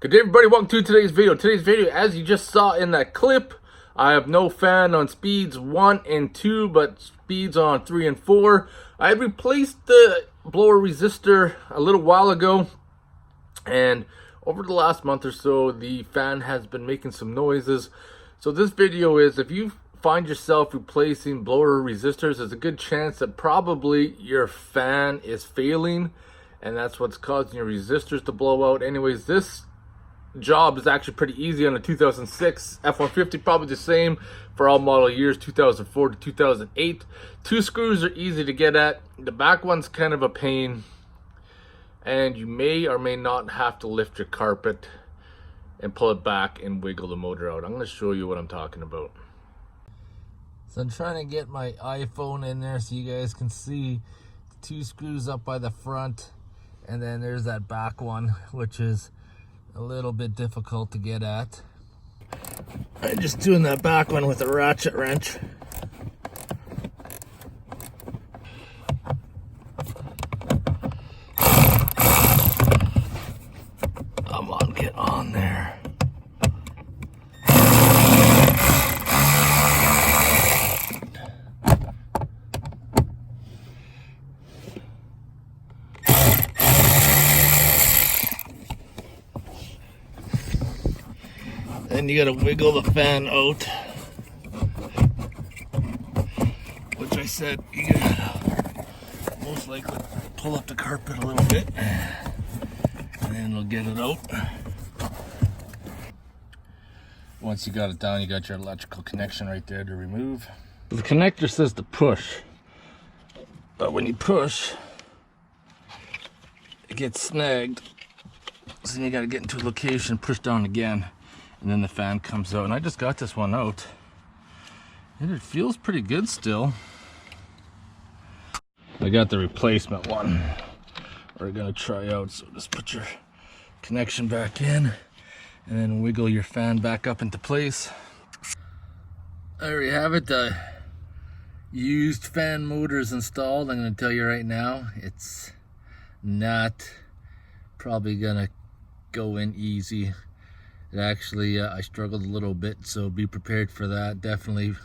Good day, everybody. Welcome to today's video. Today's video, as you just saw in that clip, I have no fan on speeds 1 and 2, but speeds on 3 and 4. I replaced the blower resistor a little while ago, and over the last month or so, the fan has been making some noises. So this video is, if you find yourself replacing blower resistors, there's a good chance that probably your fan is failing, and that's what's causing your resistors to blow out. Anyways, this job is actually pretty easy on a 2006 F150, probably the same for all model years 2004 to 2008. 2 screws are easy to get at. The back one's kind of a pain, and you may or may not have to lift your carpet and pull it back and wiggle the motor out. I'm going to show you what I'm talking about. So I'm trying to get my iPhone in there so you guys can see the 2 screws up by the front, and then there's that back one, which is a little bit difficult to get at. I'm just doing that back one with a ratchet wrench. Come on, get on there. Then you gotta wiggle the fan out, which I said you gotta most likely pull up the carpet a little bit, and then it'll get it out. Once you got it down, you got your electrical connection right there to remove. The connector says to push, but when you push, it gets snagged. So then you gotta get into a location, push down again, and then the fan comes out. And I just got this one out, and it feels pretty good still. I got the replacement one we're gonna try out. So just put your connection back in and then wiggle your fan back up into place. There you have it. The used fan motor is installed. I'm gonna tell you right now, it's not probably gonna go in easy. It actually, I struggled a little bit, so be prepared for that. Definitely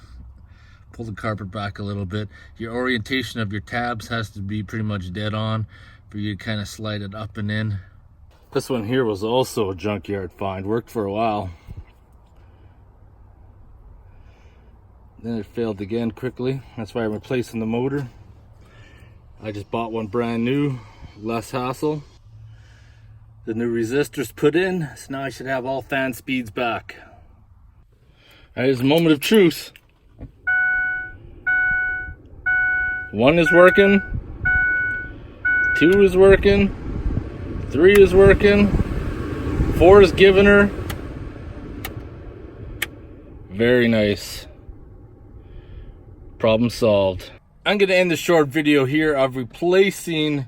pull the carpet back a little bit. Your orientation of your tabs has to be pretty much dead on for you to kind of slide it up and in. This one here was also a junkyard find, worked for a while. Then it failed again quickly. That's why I'm replacing the motor. I just bought one brand new, less hassle. The new resistors put in, so now I should have all fan speeds back. That is a moment of truth. 1 is working, 2 is working, 3 is working, 4 is giving her. Very nice. Problem solved. I'm gonna end the short video here of replacing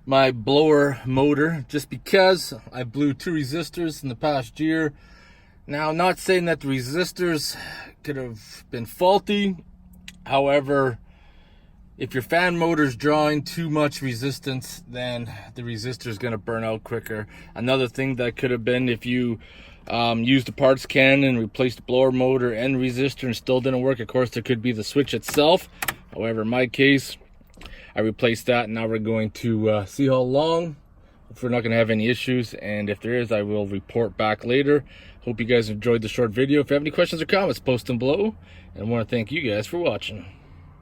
my blower motor, just because I blew 2 resistors in the past year. Now, I'm not saying that the resistors could have been faulty. However, if your fan motor's drawing too much resistance, then the resistor is going to burn out quicker. Another thing that could have been, if you used a parts can and replaced the blower motor and resistor and still didn't work, of course there could be the switch itself. However, in my case, I replaced that, and now we're going to see how long. If we're not going to have any issues, and if there is, I will report back later. Hope you guys enjoyed the short video. If you have any questions or comments, post them below, and I want to thank you guys for watching.